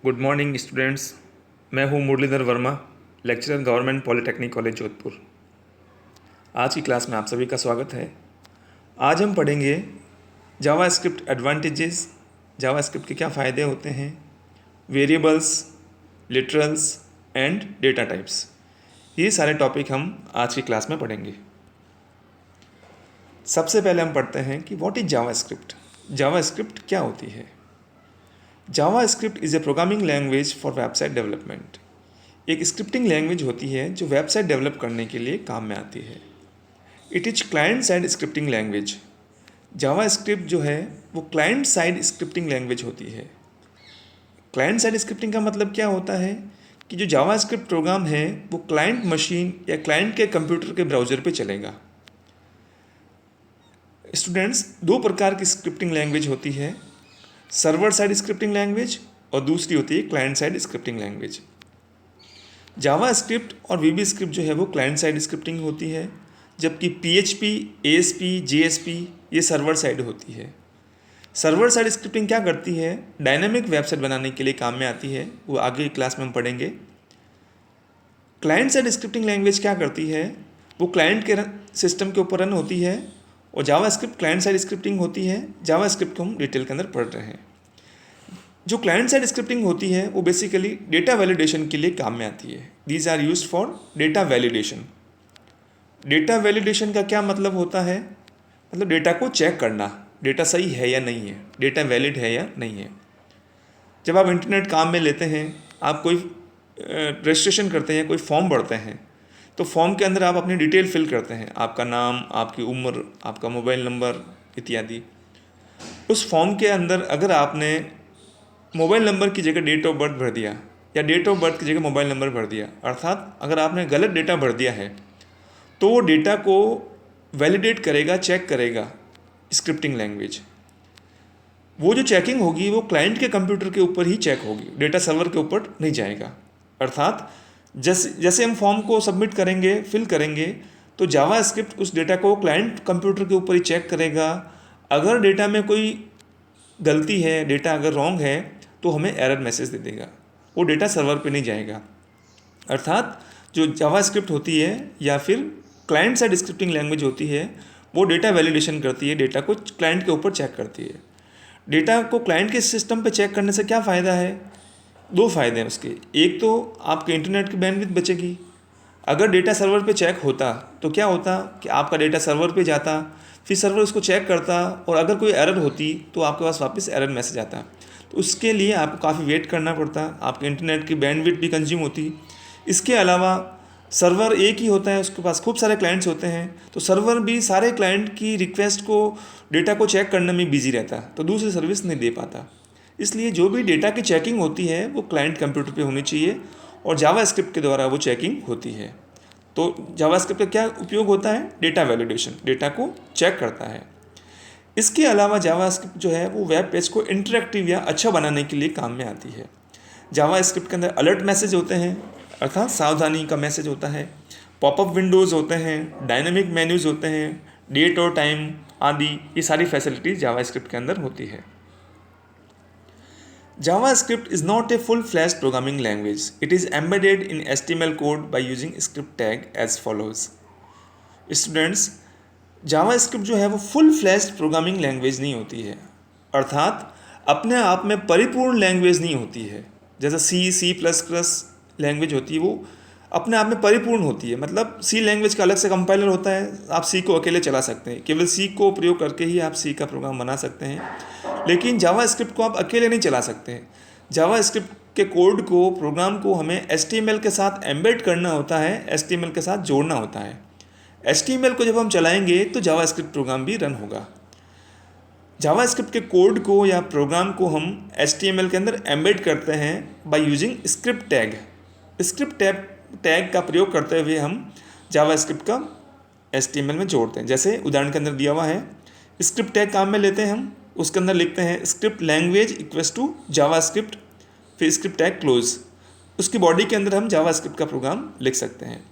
Good morning students. मैं हूं Muralidhar Verma, lecturer government polytechnic college Jodhpur. आज की क्लास में आप सभी का स्वागत है। आज हम पढ़ेंगे जावा स्क्रिप्ट एडवांटेजेस, जावा स्क्रिप्ट के क्या फ़ायदे होते हैं, variables, literals and data types. ये सारे टॉपिक हम आज की क्लास में पढ़ेंगे। सबसे पहले हम पढ़ते हैं कि what is JavaScript. JavaScript क्या होती है। JavaScript is a programming language for website development. एक स्क्रिप्टिंग लैंग्वेज होती है जो वेबसाइट डेवलप करने के लिए काम में आती है। It is client side scripting language. Java script जो है वो क्लाइंट साइड स्क्रिप्टिंग लैंग्वेज होती है। क्लाइंट साइड स्क्रिप्टिंग का मतलब क्या होता है कि जो जावा स्क्रिप्ट प्रोग्राम है वो क्लाइंट मशीन या क्लाइंट के कंप्यूटर के ब्राउज़र पे चलेगा। स्टूडेंट्स, दो प्रकार की स्क्रिप्टिंग लैंग्वेज होती है, सर्वर साइड स्क्रिप्टिंग लैंग्वेज और दूसरी होती है क्लाइंट साइड स्क्रिप्टिंग लैंग्वेज। जावा स्क्रिप्ट और वीबी स्क्रिप्ट जो है वो क्लाइंट साइड स्क्रिप्टिंग होती है, जबकि PHP, ASP, JSP ये सर्वर साइड होती है। सर्वर साइड स्क्रिप्टिंग क्या करती है, डायनामिक वेबसाइट बनाने के लिए काम में आती है, वो आगे क्लास में हम पढ़ेंगे। क्लाइंट साइड स्क्रिप्टिंग लैंग्वेज क्या करती है, वो क्लाइंट के सिस्टम के ऊपर रन होती है, और जावा स्क्रिप्ट क्लाइंट साइड स्क्रिप्टिंग होती है। जावा स्क्रिप्ट को हम डिटेल के अंदर पढ़ रहे हैं। जो क्लाइंट साइड स्क्रिप्टिंग होती है वो बेसिकली डेटा वैलिडेशन के लिए काम में आती है। These are used for data validation. Data validation का क्या मतलब होता है, मतलब डेटा को चेक करना, डेटा सही है या नहीं है, डेटा वैलिड है या नहीं है। जब आप इंटरनेट काम में लेते हैं, आप कोई रजिस्ट्रेशन करते हैं, कोई फॉर्म भरते हैं, तो फॉर्म के अंदर आप अपनी डिटेल फिल करते हैं, आपका नाम, आपकी उम्र, आपका मोबाइल नंबर इत्यादि। उस फॉर्म के अंदर अगर आपने मोबाइल नंबर की जगह डेट ऑफ बर्थ भर दिया या डेट ऑफ बर्थ की जगह मोबाइल नंबर भर दिया, अर्थात अगर आपने गलत डेटा भर दिया है, तो वो डेटा को वैलिडेट करेगा, चेक करेगा स्क्रिप्टिंग लैंग्वेज। वो जो चेकिंग होगी वो क्लाइंट के कंप्यूटर के ऊपर ही चेक होगी, डेटा सर्वर के ऊपर नहीं जाएगा। अर्थात जैसे हम फॉर्म को सबमिट करेंगे, फिल करेंगे, तो जावा स्क्रिप्ट उस डेटा को क्लाइंट कंप्यूटर के ऊपर ही चेक करेगा। अगर डेटा में कोई गलती है, डेटा अगर रॉन्ग है, तो हमें एरर मैसेज दे देगा, वो डेटा सर्वर पे नहीं जाएगा। अर्थात जो जावा स्क्रिप्ट होती है या फिर क्लाइंट साइड स्क्रिप्टिंग लैंग्वेज होती है, वो डेटा वैलिडेशन करती है, डेटा को क्लाइंट के ऊपर चेक करती है। डेटा को क्लाइंट के सिस्टम पे चेक करने से क्या फ़ायदा है, दो फ़ायदे हैं उसके। एक तो आपके इंटरनेट की बैंडविड्थ बचेगी। अगर डेटा सर्वर पे चेक होता तो क्या होता कि आपका डेटा सर्वर पे जाता, फिर सर्वर उसको चेक करता, और अगर कोई एरर होती तो आपके पास वापस एरर मैसेज आता। तो उसके लिए आपको काफ़ी वेट करना पड़ता, आपके इंटरनेट की बैंडविड्थ भी कंज्यूम होती। इसके अलावा सर्वर एक ही होता है, उसके पास खूब सारे क्लाइंट्स होते हैं, तो सर्वर भी सारे क्लाइंट की रिक्वेस्ट को, डेटा को चेक करने में बिजी रहता, तो दूसरी सर्विस नहीं दे पाता। इसलिए जो भी डेटा की चेकिंग होती है वो क्लाइंट कंप्यूटर पे होनी चाहिए, और जावा स्क्रिप्ट के द्वारा वो चेकिंग होती है। तो जावा स्क्रिप्ट का क्या उपयोग होता है, डेटा वैलिडेशन, डेटा को चेक करता है। इसके अलावा जावा स्क्रिप्ट जो है वो वेब पेज को इंटरेक्टिव या अच्छा बनाने के लिए काम में आती है। जावा स्क्रिप्ट के अंदर अलर्ट मैसेज होते हैं, अर्थात सावधानी का मैसेज होता है, पॉपअप विंडोज़ होते हैं, डायनेमिक मेन्यूज़ होते हैं, डेट और टाइम आदि, ये सारी फैसिलिटीज़ जावा स्क्रिप्ट के अंदर होती है। JavaScript is not a full-fledged programming language. It is embedded in HTML code by using script tag as follows. Students, JavaScript जो है वो full-fledged programming language नहीं होती है, अर्थात अपने आप में परिपूर्ण लैंग्वेज नहीं होती है। जैसे C++ लैंग्वेज होती है, वो अपने आप में परिपूर्ण होती है। मतलब C लैंग्वेज का अलग से कंपाइलर होता है, आप C को अकेले चला सकते हैं, केवल C को प्रयोग करके ही आप C का प्रोग्राम बना सकते हैं। लेकिन जावा स्क्रिप्ट को आप अकेले नहीं चला सकते हैं। जावा स्क्रिप्ट के कोड को, प्रोग्राम को हमें HTML के साथ एम्बेड करना होता है, HTML के साथ जोड़ना होता है। HTML को जब हम चलाएंगे तो जावा स्क्रिप्ट प्रोग्राम भी रन होगा। जावा स्क्रिप्ट के कोड को या प्रोग्राम को हम HTML के अंदर एम्बेड करते हैं by using script tag. Script tag का प्रयोग करते हुए हम जावा स्क्रिप्ट का HTML में जोड़ते हैं। जैसे उदाहरण के अंदर दिया हुआ है, स्क्रिप्ट टैग काम में लेते हैं हम, उसके अंदर लिखते हैं script language equals to JavaScript, फिर स्क्रिप्ट टैग क्लोज। उसकी बॉडी के अंदर हम जावा स्क्रिप्ट का प्रोग्राम लिख सकते हैं।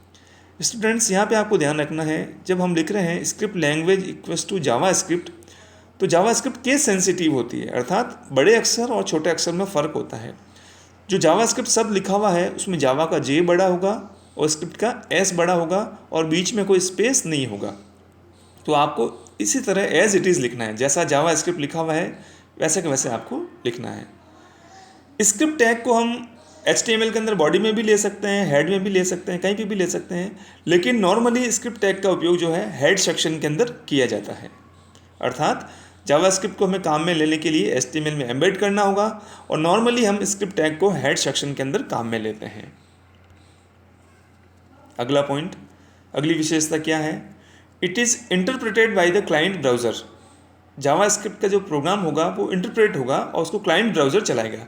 स्टूडेंट्स, यहाँ पे आपको ध्यान रखना है, जब हम लिख रहे हैं script language equals to JavaScript, तो जावा स्क्रिप्ट केस सेंसिटिव होती है, अर्थात बड़े अक्षर और छोटे अक्षर में फ़र्क होता है। जो जावास्क्रिप्ट शब्द लिखा हुआ है उसमें जावा का जे बड़ा होगा और स्क्रिप्ट का एस बड़ा होगा और बीच में कोई स्पेस नहीं होगा। तो आपको इसी तरह एज इट इज़ लिखना है, जैसा जावा स्क्रिप्ट लिखा हुआ है वैसे के वैसे आपको लिखना है। स्क्रिप्ट टैग को हम HTML के अंदर बॉडी में भी ले सकते हैं, हेड में भी ले सकते हैं, कहीं पे भी ले सकते हैं, लेकिन नॉर्मली स्क्रिप्ट टैग का उपयोग जो है हेड सेक्शन के अंदर किया जाता है। अर्थात जावास्क्रिप्ट को हमें काम में लेने के लिए HTML में एम्बेड करना होगा और नॉर्मली हम स्क्रिप्ट टैग को हेड सेक्शन के अंदर काम में लेते हैं। अगला पॉइंट, अगली विशेषता क्या है? It is interpreted by the client browser. JavaScript का जो प्रोग्राम होगा वो इंटरप्रेट होगा और उसको क्लाइंट ब्राउज़र चलाएगा।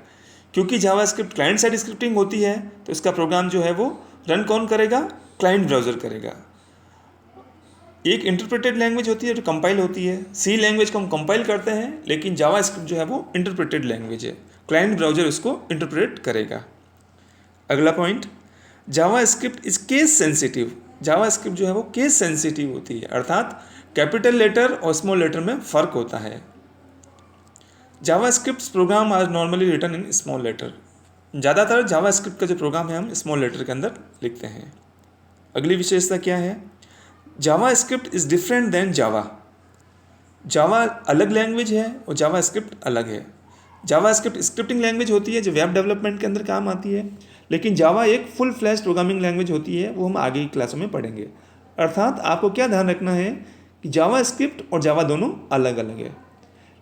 क्योंकि जावास्क्रिप्ट क्लाइंट साइड स्क्रिप्टिंग होती है तो इसका प्रोग्राम जो है वो रन कौन करेगा? क्लाइंट ब्राउज़र करेगा। एक इंटरप्रेटेड लैंग्वेज होती है जो कंपाइल होती है। सी लैंग्वेज को हम कंपाइल करते हैं, लेकिन जावास्क्रिप्ट जो है वो इंटरप्रेटेड लैंग्वेज है, क्लाइंट ब्राउज़र इसको इंटरप्रेट करेगा। अगला point, JavaScript is case sensitive. JavaScript जो है वो केस सेंसिटिव होती है, अर्थात कैपिटल लेटर और स्मॉल लेटर में फ़र्क होता है। JavaScript program are normally written in small letter. ज़्यादातर जावास्क्रिप्ट का जो प्रोग्राम है हम स्मॉल लेटर के अंदर लिखते हैं। अगली विशेषता क्या है? जावास्क्रिप्ट इज़ डिफरेंट देन जावा। जावा अलग लैंग्वेज है और जावास्क्रिप्ट अलग है। जावास्क्रिप्ट स्क्रिप्टिंग लैंग्वेज होती है जो वेब डेवलपमेंट के अंदर काम आती है, लेकिन जावा एक फुल फ्लैश प्रोग्रामिंग लैंग्वेज होती है, वो हम आगे की क्लासों में पढ़ेंगे। अर्थात आपको क्या ध्यान रखना है कि जावास्क्रिप्ट और जावा दोनों अलग अलग है,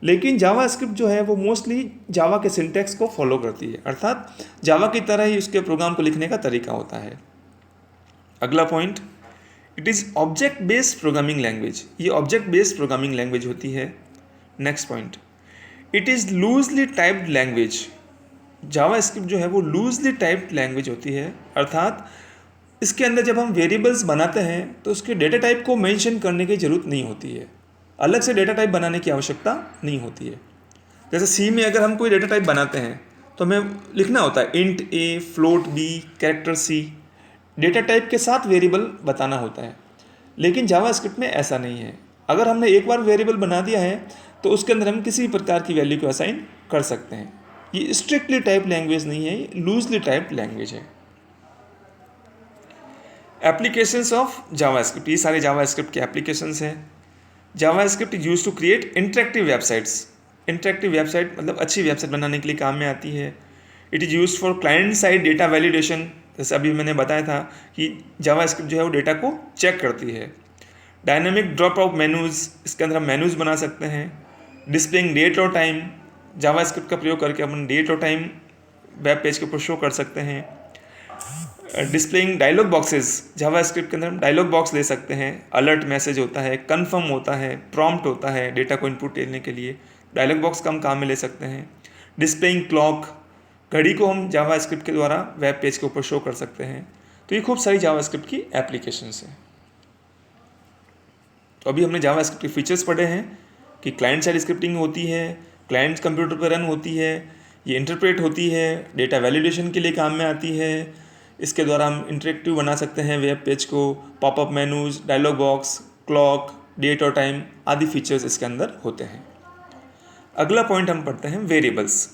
लेकिन जावास्क्रिप्ट जो है वो मोस्टली जावा के सिंटैक्स को फॉलो करती है, अर्थात जावा की तरह ही उसके प्रोग्राम को लिखने का तरीका होता है। अगला point, it is object based programming language. ये ऑब्जेक्ट बेस्ड प्रोग्रामिंग लैंग्वेज होती है। Next point, it is loosely typed language. JavaScript जो है वो लूजली टाइप्ड लैंग्वेज होती है, अर्थात इसके अंदर जब हम वेरिएबल्स बनाते हैं तो उसके डेटा टाइप को मेंशन करने की ज़रूरत नहीं होती है, अलग से डेटा टाइप बनाने की आवश्यकता नहीं होती है। जैसे सी में अगर हम कोई डेटा टाइप बनाते हैं तो हमें लिखना होता है इंट ए, फ्लोट बी, कैरेक्टर सी, डेटा टाइप के साथ वेरिएबल बताना होता है। लेकिन जावास्क्रिप्ट में ऐसा नहीं है। अगर हमने एक बार वेरिएबल बना दिया है तो उसके अंदर हम किसी प्रकार की वैल्यू को असाइन कर सकते हैं। ये स्ट्रिक्टली टाइप लैंग्वेज नहीं है, ये लूजली टाइप लैंग्वेज है। एप्लीकेशंस ऑफ जावास्क्रिप्ट, ये सारे जावास्क्रिप्ट के एप्लीकेशंस हैं। JavaScript is use to create interactive websites. Interactive website मतलब अच्छी वेबसाइट बनाने के लिए काम में आती है। It is use for client side data validation. जैसे अभी मैंने बताया था कि जावास्क्रिप्ट जो है वो डेटा को चेक करती है। डायनामिक ड्रॉप आउट मेनूज, इसके अंदर हम मेनूज बना सकते हैं। डिस्प्लेइंग डेट और टाइम, जावास्क्रिप्ट का प्रयोग करके अपन डेट और टाइम वेब पेज के ऊपर शो कर सकते हैं। डिस्प्लेइंग डायलॉग बॉक्सेस, जावास्क्रिप्ट के अंदर हम डायलॉग बॉक्स ले सकते हैं। अलर्ट मैसेज होता है, कन्फर्म होता है, प्रॉम्प्ट होता है डेटा को इनपुट देने के लिए, डायलॉग बॉक्स का हम काम में ले सकते हैं। डिस्प्लेइंग क्लॉक, घड़ी को हम जावास्क्रिप्ट के द्वारा वेब पेज के ऊपर शो कर सकते हैं। तो ये खूब सारी जावास्क्रिप्ट की एप्लीकेशंस हैं। तो अभी हमने जावास्क्रिप्ट के फीचर्स पढ़े हैं कि क्लाइंट साइड स्क्रिप्टिंग होती है, क्लाइंट कंप्यूटर पर रन होती है, ये इंटरप्रेट होती है, डेटा वैलिडेशन के लिए काम में आती है। इसके द्वारा हम इंटरेक्टिव बना सकते हैं वेब पेज को, popup menus, dialog box, clock, date और टाइम आदि फीचर्स इसके अंदर होते हैं। अगला पॉइंट हम पढ़ते हैं वेरिएबल्स।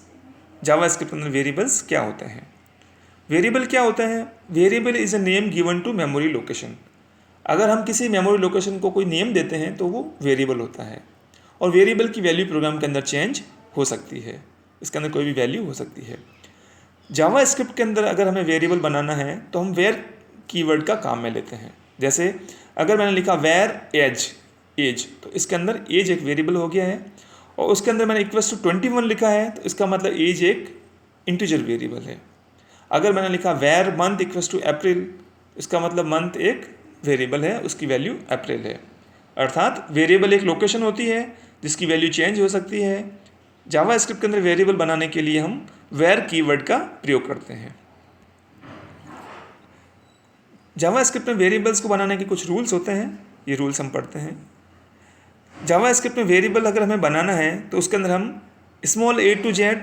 जावास्क्रिप्ट के अंदर वेरिएबल्स क्या होते हैं? वेरिएबल क्या होता है? Variable is a name given to memory location. अगर हम किसी मेमोरी लोकेशन को कोई नेम देते हैं तो वो वेरिएबल होता है, और वेरिएबल की वैल्यू प्रोग्राम के अंदर चेंज हो सकती है, इसके अंदर कोई भी वैल्यू हो सकती है। जावास्क्रिप्ट के अंदर अगर हमें वेरिएबल बनाना है तो हम वेयर कीवर्ड का काम में लेते हैं। जैसे अगर मैंने लिखा वेयर एज, तो इसके अंदर एज एक वेरिएबल हो गया है, और उसके अंदर मैंने इक्वल्स टू 21 लिखा है तो इसका मतलब एज एक इंटीजर वेरिएबल है। अगर मैंने लिखा वेयर मंथ इक्वल्स टू अप्रैल, इसका मतलब मंथ एक वेरिएबल है, उसकी वैल्यू अप्रैल है। अर्थात वेरिएबल एक लोकेशन होती है जिसकी वैल्यू चेंज हो सकती है। जावास्क्रिप्ट के अंदर वेरिएबल बनाने के लिए हम वेयर कीवर्ड का प्रयोग करते हैं। जावास्क्रिप्ट में वेरिएबल्स को बनाने के कुछ रूल्स होते हैं, ये रूल्स हम पढ़ते हैं। जावास्क्रिप्ट में वेरिएबल अगर हमें बनाना है तो उसके अंदर हम small a to z,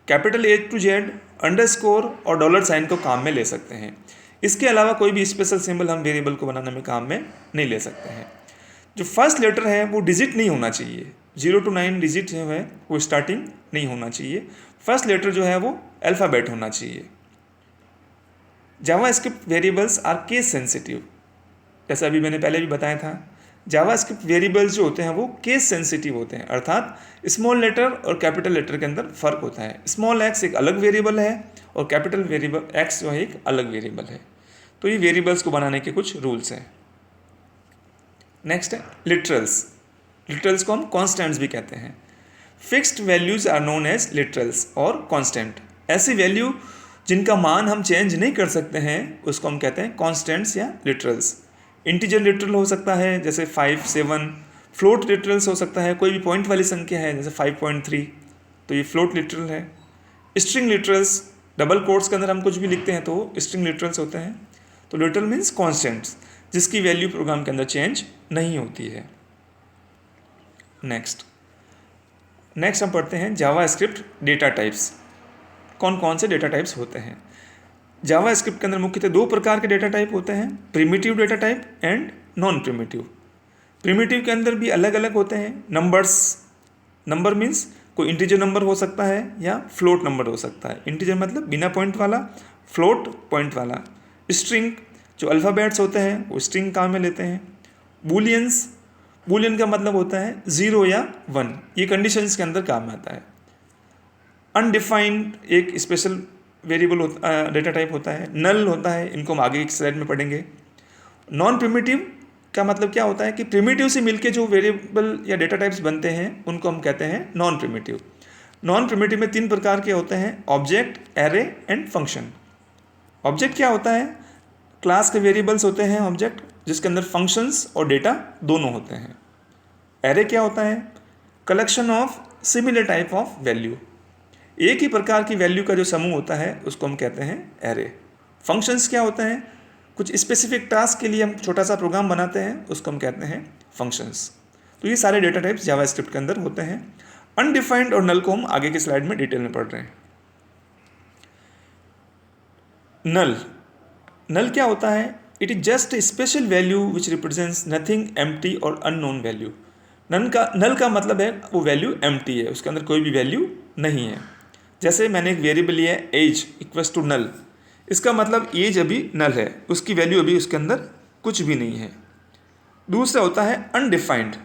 capital A to z, underscore और डॉलर साइन को काम में ले सकते हैं। इसके अलावा कोई भी स्पेशल सिंबल हम वेरिएबल को बनाने में काम में नहीं ले सकते हैं। जो फर्स्ट लेटर है वो डिजिट नहीं होना चाहिए, 0 to 9 डिजिट जो है वो स्टार्टिंग नहीं होना चाहिए। फर्स्ट लेटर जो है वो अल्फ़ाबेट होना चाहिए। JavaScript variables are case sensitive, जैसा अभी मैंने पहले भी बताया था। जावास्क्रिप्ट वेरिएबल्स जो होते हैं वो केस सेंसिटिव होते हैं, अर्थात स्मॉल लेटर और कैपिटल लेटर के अंदर फ़र्क होता है। स्मॉल एक्स एक अलग वेरिएबल है और कैपिटल वेरिएबल एक्स जो है एक अलग वेरिएबल है। तो ये वेरिएबल्स को बनाने के कुछ रूल्स हैं। नेक्स्ट है लिटरल्स। लिटरल्स को हम कॉन्स्टेंट्स भी कहते हैं। Fixed values are known as literals और कांस्टेंट। ऐसी वैल्यू जिनका मान हम चेंज नहीं कर सकते हैं उसको हम कहते हैं कांस्टेंट्स या लिटरल्स। इंटीजर लिटरल हो सकता है जैसे 5, 7। फ्लोट लिटरल्स हो सकता है, कोई भी पॉइंट वाली संख्या है जैसे 5.3, तो ये फ्लोट लिटरल है। स्ट्रिंग लिटरल्स, डबल कोट्स के अंदर हम कुछ भी लिखते हैं तो स्ट्रिंग लिटरल्स होते हैं। तो लिटरल मीन्स कॉन्स्टेंट्स जिसकी वैल्यू प्रोग्राम के अंदर चेंज नहीं होती है। नेक्स्ट हम पढ़ते हैं जावास्क्रिप्ट डेटा टाइप्स। कौन कौन से डेटा टाइप्स होते हैं। जावास्क्रिप्ट के अंदर मुख्यतः दो प्रकार के डेटा टाइप होते हैं, primitive data type and non primitive. Primitive के अंदर भी अलग अलग होते हैं। नंबर मीन्स कोई इंटीजर नंबर हो सकता है या फ्लोट नंबर हो सकता है। इंटीजर मतलब बिना पॉइंट वाला, फ्लोट पॉइंट वाला। स्ट्रिंग जो अल्फ़ाबेट्स होते हैं वो स्ट्रिंग काम में लेते हैं। बूलियन का मतलब होता है 0 या 1, ये कंडीशंस के अंदर काम में आता है। अनडिफाइंड एक स्पेशल वेरिएबल डेटा टाइप होता है। नल होता है, इनको हम आगे एक स्लाइड में पढ़ेंगे। नॉन प्रिमिटिव का मतलब क्या होता है कि प्रिमिटिव से मिलके जो वेरिएबल या डेटा टाइप्स बनते हैं उनको हम कहते हैं नॉन प्रिमिटिव। नॉन प्रिमिटिव में 3 प्रकार के होते हैं, object, array and function. Object क्या होता है, क्लास के वेरिएबल्स होते हैं ऑब्जेक्ट, जिसके अंदर फंक्शंस और डेटा दोनों होते हैं। एरे क्या होता है, collection of similar type of value, एक ही प्रकार की वैल्यू का जो समूह होता है उसको हम कहते हैं एरे। फंक्शंस क्या होते हैं, कुछ स्पेसिफिक टास्क के लिए हम छोटा सा प्रोग्राम बनाते हैं, उसको हम कहते हैं फंक्शंस। तो ये सारे डेटा टाइप्स जावास्क्रिप्ट के अंदर होते हैं। अनडिफाइंड और नल को हम आगे की स्लाइड में डिटेल में पढ़ रहे हैं। नल क्या होता है, it is just a special value which represents nothing, empty और अननोन वैल्यू। नल का मतलब है वो वैल्यू एम्प्टी है, उसके अंदर कोई भी वैल्यू नहीं है। जैसे मैंने एक वेरिएबल लिया है एज इक्वल्स टू नल, इसका मतलब एज अभी नल है, उसकी वैल्यू अभी उसके अंदर कुछ भी नहीं है। दूसरा होता है undefined.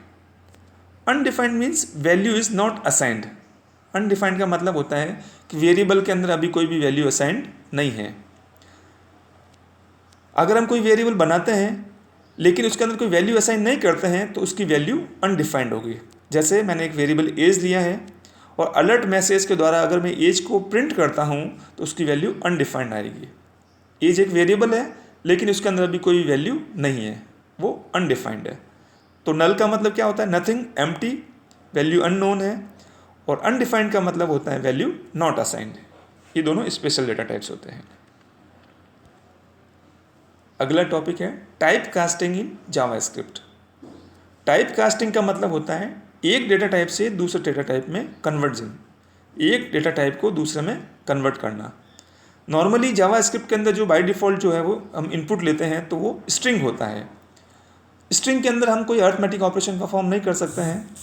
Undefined means value is not assigned. Undefined का मतलब होता है कि वेरिएबल के अंदर अभी कोई भी वैल्यू असाइंड नहीं है। अगर हम कोई वेरिएबल बनाते हैं लेकिन उसके अंदर कोई वैल्यू असाइन नहीं करते हैं तो उसकी वैल्यू अनडिफाइंड होगी। जैसे मैंने एक वेरिएबल एज लिया है और अलर्ट मैसेज के द्वारा अगर मैं एज को प्रिंट करता हूँ तो उसकी वैल्यू अनडिफाइंड आएगी। एज एक वेरिएबल है लेकिन उसके अंदर अभी कोई वैल्यू नहीं है, वो अनडिफाइंड है। तो नल का मतलब क्या होता है, नथिंग, एम्प्टी, वैल्यू अननोन है। और अनडिफाइंड का मतलब होता है वैल्यू नॉट असाइंड। ये दोनों स्पेशल डेटा टाइप्स होते हैं। अगला टॉपिक है type casting in JavaScript. Type casting का मतलब होता है एक डेटा टाइप से दूसरे डेटा टाइप में कन्वर्जन, एक डेटा टाइप को दूसरे में कन्वर्ट करना। नॉर्मली जावास्क्रिप्ट के अंदर जो बाय डिफ़ॉल्ट जो है वो हम इनपुट लेते हैं तो वो स्ट्रिंग होता है। स्ट्रिंग के अंदर हम कोई अरिथमेटिक ऑपरेशन परफॉर्म नहीं कर सकते हैं।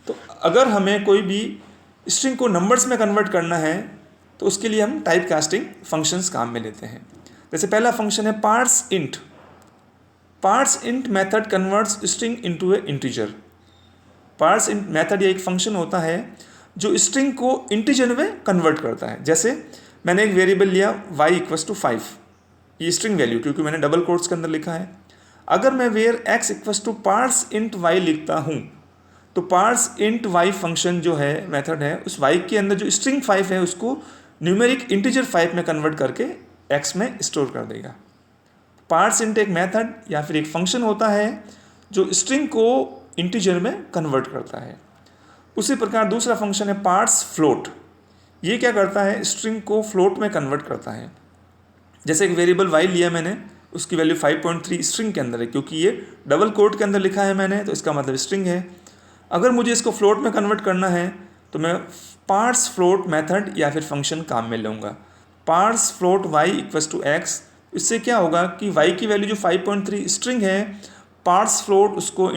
तो अगर हमें कोई भी स्ट्रिंग को नंबर्स में कन्वर्ट करना है तो उसके लिए हम टाइप कास्टिंग फंक्शंस काम में लेते हैं। जैसे पहला फंक्शन है parse int. Parse int method converts string into a integer. Parse int method ये एक फंक्शन होता है जो स्ट्रिंग को इंटीजर में कन्वर्ट करता है। जैसे मैंने एक वेरिएबल लिया y इक्वल्स टू 5, ये स्ट्रिंग वैल्यू क्योंकि मैंने डबल कोट्स के अंदर लिखा है। अगर मैं where x equals to parse int y लिखता हूँ तो पार्स इंट y फंक्शन जो है मेथड है उस y के अंदर जो स्ट्रिंग 5 है उसको न्यूमेरिक इंटीजर 5 में कन्वर्ट करके x में स्टोर कर देगा। पार्स इंट एक मेथड या फिर एक फंक्शन होता है जो स्ट्रिंग को इंटीजर में कन्वर्ट करता है। उसी प्रकार दूसरा फंक्शन है पार्स फ्लोट। ये क्या करता है, स्ट्रिंग को फ्लोट में कन्वर्ट करता है। जैसे एक वेरिएबल y लिया मैंने, उसकी वैल्यू 5.3 स्ट्रिंग के अंदर है, क्योंकि ये डबल कोट के अंदर लिखा है मैंने तो इसका मतलब स्ट्रिंग है। अगर मुझे इसको फ्लोट में कन्वर्ट करना है तो मैं पार्स फ्लोट मेथड या फिर फंक्शन काम में लूँगा। Parse float y equals to x, इससे क्या होगा कि y की वैल्यू जो 5.3 स्ट्रिंग है, पार्स फ्लोट उसको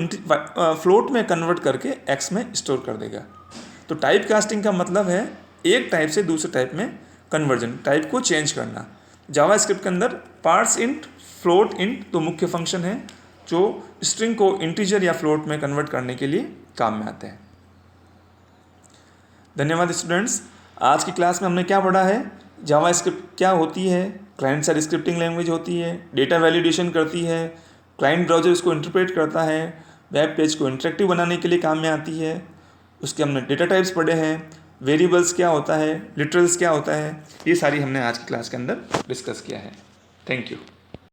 फ्लोट में कन्वर्ट करके x में स्टोर कर देगा। तो टाइप कास्टिंग का मतलब है एक टाइप से दूसरे टाइप में कन्वर्जन, टाइप को चेंज करना। जावास्क्रिप्ट के अंदर पार्स इंट, फ्लोट इंट दो मुख्य फंक्शन हैं जो स्ट्रिंग को इंटीजर या फ्लोट में कन्वर्ट करने के लिए काम में आते हैं। धन्यवाद स्टूडेंट्स। आज की क्लास में हमने क्या पढ़ा है, जावास्क्रिप्ट क्या होती है, क्लाइंट साइड स्क्रिप्टिंग लैंग्वेज होती है, डेटा वैलिडेशन करती है, क्लाइंट ब्राउजर इसको इंटरप्रेट करता है, वेब पेज को इंटरेक्टिव बनाने के लिए काम में आती है। उसके हमने डेटा टाइप्स पढ़े हैं, वेरिएबल्स क्या होता है, लिटरल्स क्या होता है, ये सारी हमने आज की क्लास के अंदर डिस्कस किया है। Thank you.